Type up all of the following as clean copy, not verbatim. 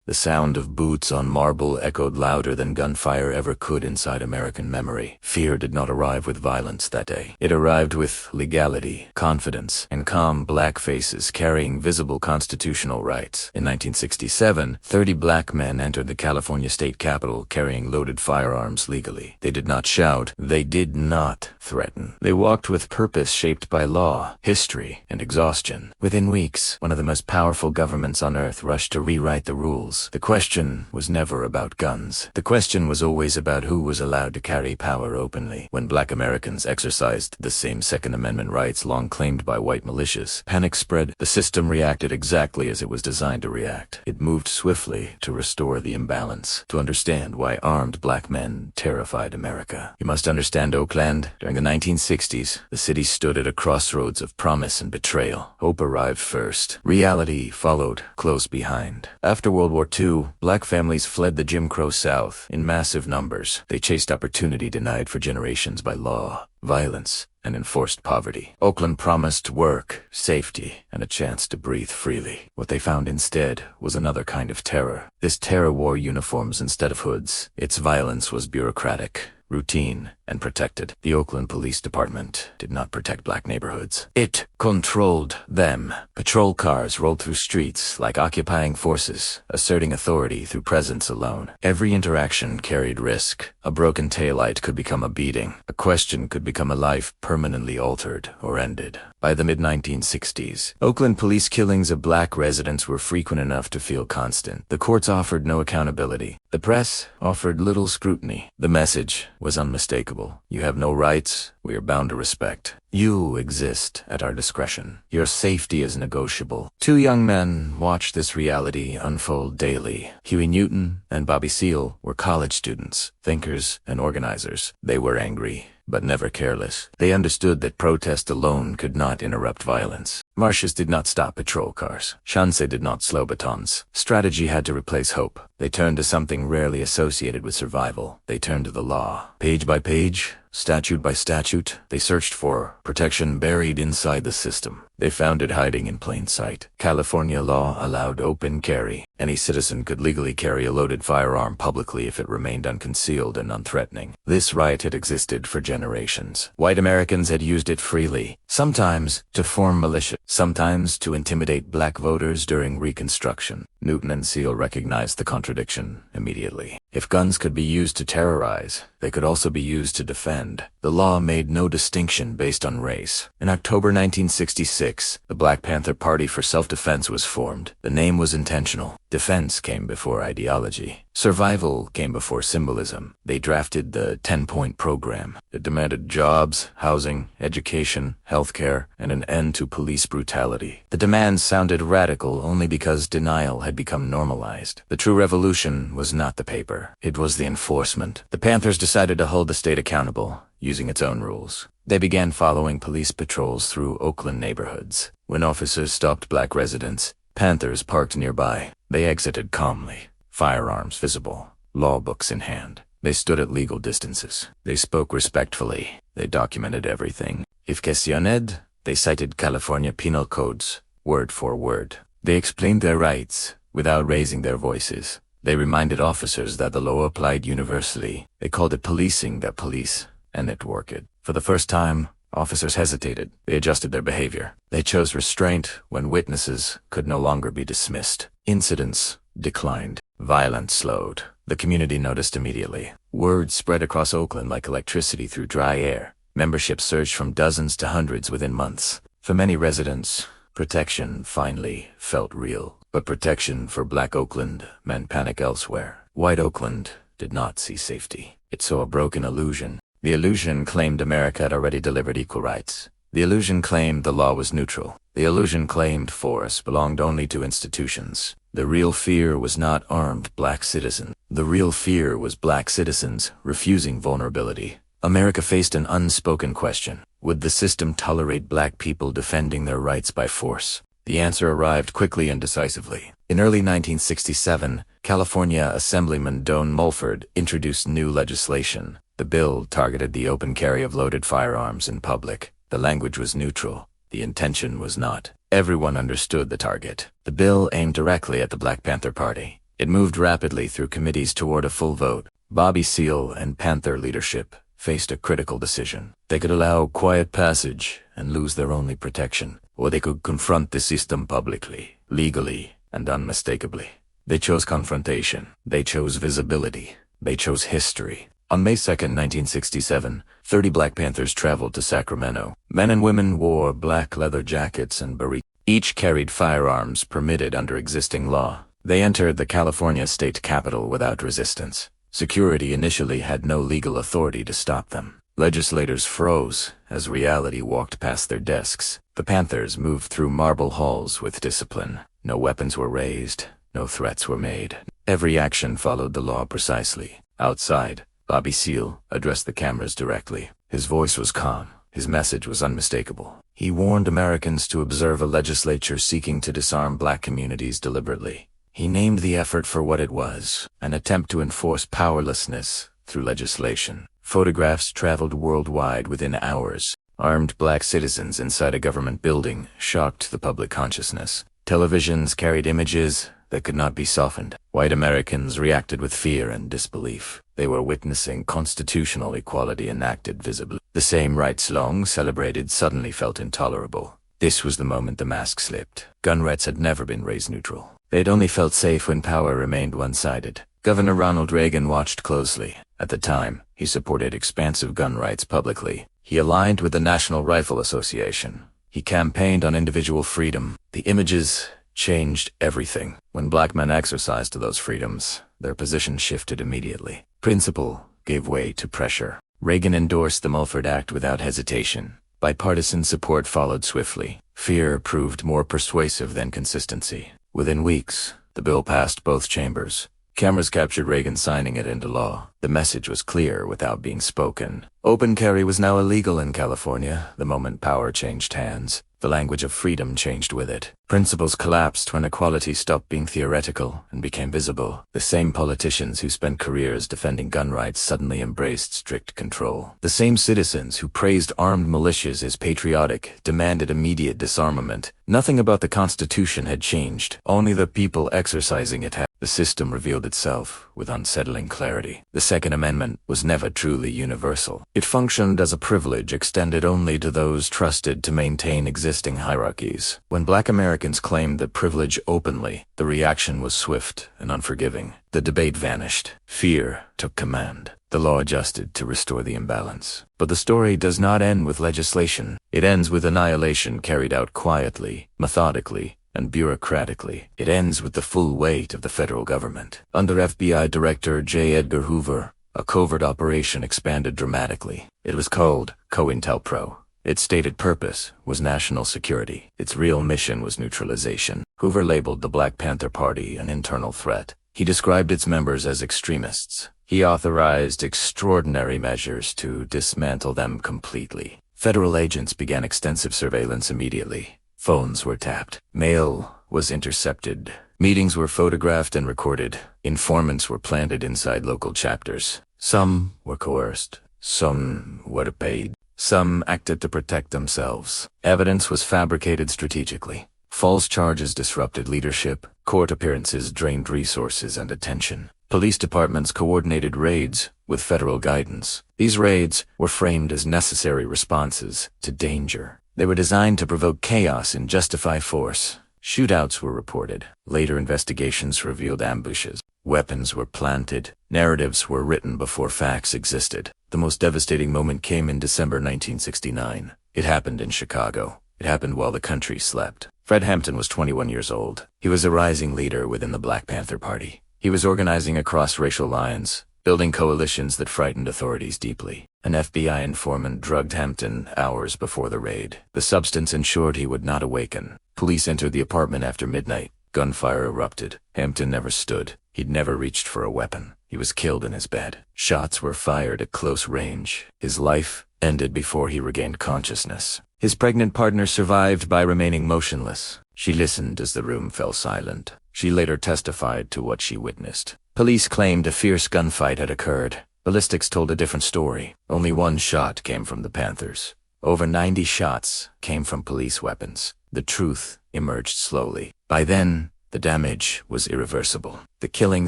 The sound of boots on marble echoed louder than gunfire ever could inside American memory. Fear did not arrive with violence that day. It arrived with legality, confidence, and calm black faces carrying visible constitutional rights. In 1967, 30 black men entered the California state capitol carrying loaded firearms legally. They did not shout. They did not threaten. They walked with purpose shaped by law, history, and exhaustion. Within weeks, one of the most powerful governments on earth rushed to rewrite the rules. The question was never about guns. The question was always about who was allowed to carry power openly. When black Americans exercised the same Second Amendment rights long claimed by white militias, panic spread. The system reacted exactly as it was designed to react. It moved swiftly to restore the imbalance. To understand why armed black men terrified America, you must understand Oakland. During the 1960s, the city stood at a crossroads of promise and betrayal. Hope arrived first. Reality followed close behind. After World War II, black families fled the Jim Crow South in massive numbers. They chased opportunity denied for generations by law, violence, and enforced poverty. Oakland promised work, safety, and a chance to breathe freely. What they found instead was another kind of terror. This terror wore uniforms instead of hoods. Its violence was bureaucratic, routine, and protected. The Oakland Police Department did not protect black neighborhoods. It controlled them. Patrol cars rolled through streets like occupying forces, asserting authority through presence alone. Every interaction carried risk. A broken taillight could become a beating. A question could become a life permanently altered or ended. By the mid-1960s, Oakland police killings of black residents were frequent enough to feel constant. The courts offered no accountability. The press offered little scrutiny. The message was unmistakable. You have no rights. We are bound to respect. You exist at our discretion. Your safety is negotiable. Two young men watched this reality unfold daily. Huey Newton and Bobby Seale were college students, thinkers, and organizers. They were angry, but never careless. They understood that protest alone could not interrupt violence. Marches did not stop patrol cars. Chance did not slow batons. Strategy had to replace hope. They turned to something rarely associated with survival. They turned to the law. Page by page, statute by statute, they searched for protection buried inside the system. They found it hiding in plain sight. California law allowed open carry. Any citizen could legally carry a loaded firearm publicly if it remained unconcealed and unthreatening. This right had existed for generations. White Americans had used it freely, sometimes to form militia, sometimes to intimidate black voters during Reconstruction. Newton and Seale recognized the contradiction immediately. If guns could be used to terrorize, they could also be used to defend. The law made no distinction based on race. In October 1966, the Black Panther Party for Self-Defense was formed. The name was intentional. Defense came before ideology. Survival came before symbolism. They drafted the 10-point program. It demanded jobs, housing, education, healthcare, and an end to police brutality. The demands sounded radical only because denial had become normalized. The true revolution was not the paper. It was the enforcement. The Panthers decided to hold the state accountable, using its own rules. They began following police patrols through Oakland neighborhoods. When officers stopped black residents, Panthers parked nearby. They exited calmly, firearms visible, law books in hand. They stood at legal distances. They spoke respectfully. They documented everything. If questioned, they cited California penal codes, word for word. They explained their rights without raising their voices. They reminded officers that the law applied universally. They called it policing the police, and it worked. For the first time, officers hesitated. They adjusted their behavior. They chose restraint when witnesses could no longer be dismissed. Incidents declined. Violence slowed. The community noticed immediately. Word spread across Oakland like electricity through dry air. Membership surged from dozens to hundreds within months. For many residents, protection finally felt real. But protection for Black Oakland meant panic elsewhere. White Oakland did not see safety. It saw a broken illusion. The illusion claimed America had already delivered equal rights. The illusion claimed the law was neutral. The illusion claimed force belonged only to institutions. The real fear was not armed black citizens. The real fear was black citizens refusing vulnerability. America faced an unspoken question. Would the system tolerate black people defending their rights by force? The answer arrived quickly and decisively. In early 1967, California Assemblyman Don Mulford introduced new legislation. The bill targeted the open carry of loaded firearms in public. The language was neutral. The intention was not. Everyone understood the target. The bill aimed directly at the Black Panther Party. It moved rapidly through committees toward a full vote. Bobby Seale and Panther leadership faced a critical decision. They could allow quiet passage and lose their only protection, or they could confront the system publicly, legally, and unmistakably. They chose confrontation. They chose visibility. They chose history. On May 2, 1967, 30 Black Panthers traveled to Sacramento. Men and women wore black leather jackets and berets. Each carried firearms permitted under existing law. They entered the California state capitol without resistance. Security initially had no legal authority to stop them. Legislators froze as reality walked past their desks. The Panthers moved through marble halls with discipline. No weapons were raised. No threats were made. Every action followed the law precisely. Outside, Bobby Seale addressed the cameras directly. His voice was calm. His message was unmistakable. He warned Americans to observe a legislature seeking to disarm black communities deliberately. He named the effort for what it was, an attempt to enforce powerlessness through legislation. Photographs traveled worldwide within hours. Armed black citizens inside a government building shocked the public consciousness. Televisions carried images that could not be softened. White Americans reacted with fear and disbelief. They were witnessing constitutional equality enacted visibly. The same rights long celebrated suddenly felt intolerable. This was the moment the mask slipped. Gun rights had never been race neutral. They had only felt safe when power remained one-sided. Governor Ronald Reagan watched closely. At the time, he supported expansive gun rights publicly. He aligned with the National Rifle Association. He campaigned on individual freedom. The images changed everything. When black men exercised those freedoms, their position shifted immediately. Principle gave way to pressure. Reagan endorsed the Mulford Act without hesitation. Bipartisan support followed swiftly. Fear proved more persuasive than consistency. Within weeks, the bill passed both chambers. Cameras captured Reagan signing it into law. The message was clear without being spoken. Open carry was now illegal in California the moment power changed hands. The language of freedom changed with it. Principles collapsed when equality stopped being theoretical and became visible. The same politicians who spent careers defending gun rights suddenly embraced strict control. The same citizens who praised armed militias as patriotic demanded immediate disarmament. Nothing about the Constitution had changed. Only the people exercising it had. The system revealed itself with unsettling clarity. The Second Amendment was never truly universal. It functioned as a privilege extended only to those trusted to maintain existing hierarchies. When black Americans claimed that privilege openly, the reaction was swift and unforgiving. The debate vanished. Fear took command. The law adjusted to restore the imbalance. But the story does not end with legislation. It ends with annihilation carried out quietly, methodically, and bureaucratically. It ends with the full weight of the federal government. Under FBI Director J. Edgar Hoover, a covert operation expanded dramatically. It was called COINTELPRO. Its stated purpose was national security. Its real mission was neutralization. Hoover labeled the Black Panther Party an internal threat. He described its members as extremists. He authorized extraordinary measures to dismantle them completely. Federal agents began extensive surveillance immediately. Phones were tapped. Mail was intercepted. Meetings were photographed and recorded. Informants were planted inside local chapters. Some were coerced. Some were paid. Some acted to protect themselves. Evidence was fabricated strategically. False charges disrupted leadership. Court appearances drained resources and attention. Police departments coordinated raids with federal guidance. These raids were framed as necessary responses to danger. They were designed to provoke chaos and justify force. Shootouts were reported. Later investigations revealed ambushes. Weapons were planted. Narratives were written before facts existed. The most devastating moment came in December 1969. It happened in Chicago. It happened while the country slept. Fred Hampton was 21 years old. He was a rising leader within the Black Panther Party. He was organizing across racial lines, building coalitions that frightened authorities deeply. An FBI informant drugged Hampton hours before the raid. The substance ensured he would not awaken. Police entered the apartment after midnight. Gunfire erupted. Hampton never stood. He'd never reached for a weapon. He was killed in his bed. Shots were fired at close range. His life ended before he regained consciousness. His pregnant partner survived by remaining motionless. She listened as the room fell silent. She later testified to what she witnessed. Police claimed a fierce gunfight had occurred. Ballistics told a different story. Only one shot came from the Panthers. Over 90 shots came from police weapons. The truth emerged slowly. By then, The damage was irreversible. The killing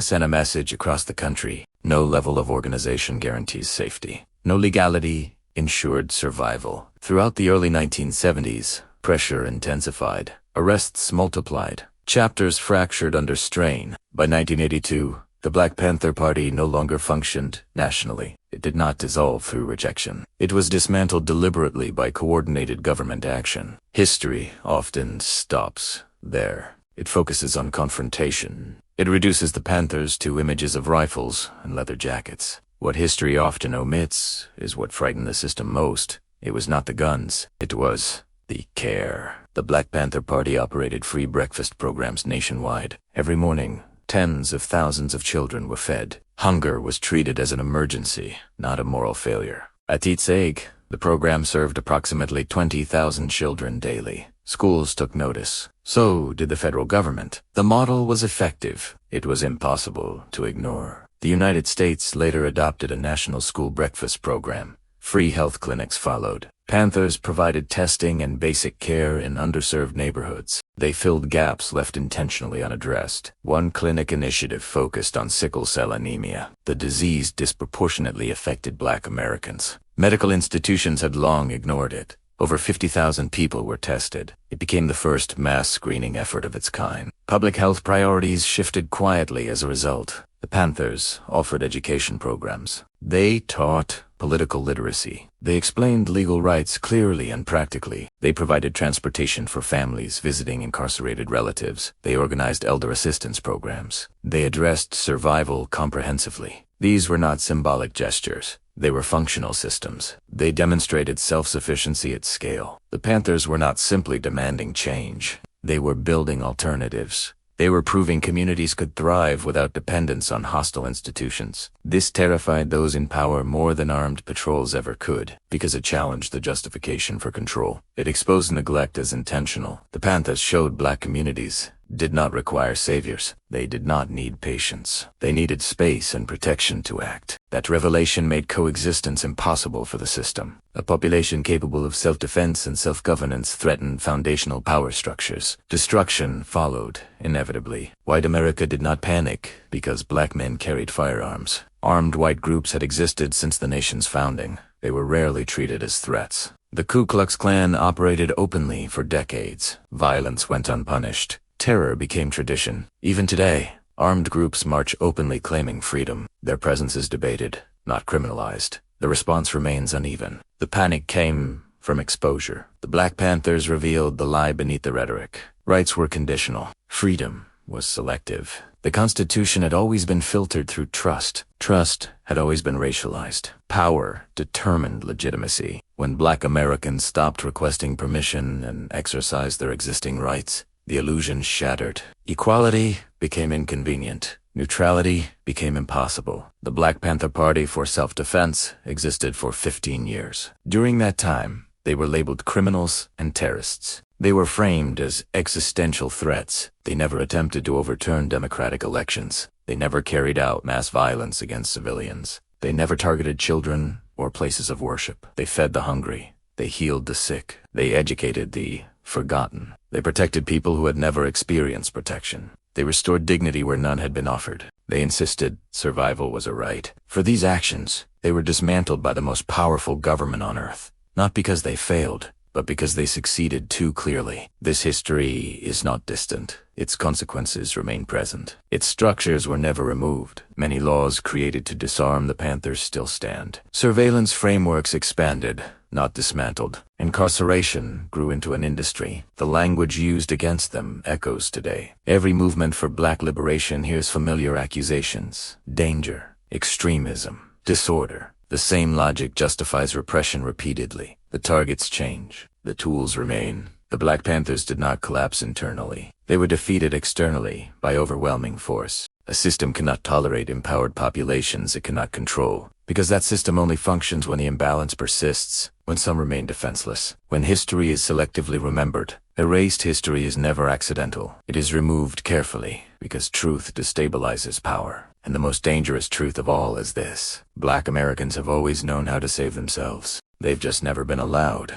sent a message across the country. No level of organization guarantees safety. No legality ensured survival. Throughout the early 1970s, pressure intensified. Arrests multiplied. Chapters fractured under strain. By 1982, the Black Panther Party no longer functioned nationally. It did not dissolve through rejection. It was dismantled deliberately by coordinated government action. History often stops there. It focuses on confrontation. It reduces the Panthers to images of rifles and leather jackets. What history often omits is what frightened the system most. It was not the guns. It was the care. The Black Panther Party operated free breakfast programs nationwide. Every morning, tens of thousands of children were fed. Hunger was treated as an emergency, not a moral failure. At its sake, the program served approximately 20,000 children daily. Schools took notice. So did the federal government. The model was effective. It was impossible to ignore. The United States later adopted a national school breakfast program. Free health clinics followed. Panthers provided testing and basic care in underserved neighborhoods. They filled gaps left intentionally unaddressed. One clinic initiative focused on sickle cell anemia. The disease disproportionately affected Black Americans. Medical institutions had long ignored it. Over 50,000 people were tested. It became the first mass screening effort of its kind. Public health priorities shifted quietly as a result. The Panthers offered education programs. They taught political literacy. They explained legal rights clearly and practically. They provided transportation for families visiting incarcerated relatives. They organized elder assistance programs. They addressed survival comprehensively. These were not symbolic gestures. They were functional systems. They demonstrated self-sufficiency at scale. The Panthers were not simply demanding change. They were building alternatives. They were proving communities could thrive without dependence on hostile institutions. This terrified those in power more than armed patrols ever could, because it challenged the justification for control. It exposed neglect as intentional. The Panthers showed Black communities did not require saviors. They did not need patience. They needed space and protection to act. That revelation made coexistence impossible for the system. A population capable of self-defense and self-governance threatened foundational power structures. Destruction followed, inevitably. White America did not panic because Black men carried firearms. Armed white groups had existed since the nation's founding. They were rarely treated as threats. The Ku Klux Klan operated openly for decades. Violence went unpunished. Terror became tradition. Even today, armed groups march openly claiming freedom. Their presence is debated, not criminalized. The response remains uneven. The panic came from exposure. The Black Panthers revealed the lie beneath the rhetoric. Rights were conditional. Freedom was selective. The Constitution had always been filtered through trust. Trust had always been racialized. Power determined legitimacy. When Black Americans stopped requesting permission and exercised their existing rights, the illusion shattered. Equality became inconvenient. Neutrality became impossible. The Black Panther Party for self-defense existed for 15 years. During that time, they were labeled criminals and terrorists. They were framed as existential threats. They never attempted to overturn democratic elections. They never carried out mass violence against civilians. They never targeted children or places of worship. They fed the hungry. They healed the sick. They educated the forgotten. They protected people who had never experienced protection. They restored dignity where none had been offered. They insisted survival was a right. For these actions, they were dismantled by the most powerful government on earth. Not because they failed, but because they succeeded too clearly. This history is not distant. Its consequences remain present. Its structures were never removed. Many laws created to disarm the Panthers still stand. Surveillance frameworks expanded, not dismantled. Incarceration grew into an industry. The language used against them echoes today. Every movement for Black liberation hears familiar accusations. Danger, extremism, disorder. The same logic justifies repression repeatedly. The targets change. The tools remain. The Black Panthers did not collapse internally. They were defeated externally by overwhelming force. A system cannot tolerate empowered populations it cannot control, because that system only functions when the imbalance persists, when some remain defenseless. When history is selectively remembered, erased history is never accidental. It is removed carefully, because truth destabilizes power. And the most dangerous truth of all is this: Black Americans have always known how to save themselves. They've just never been allowed.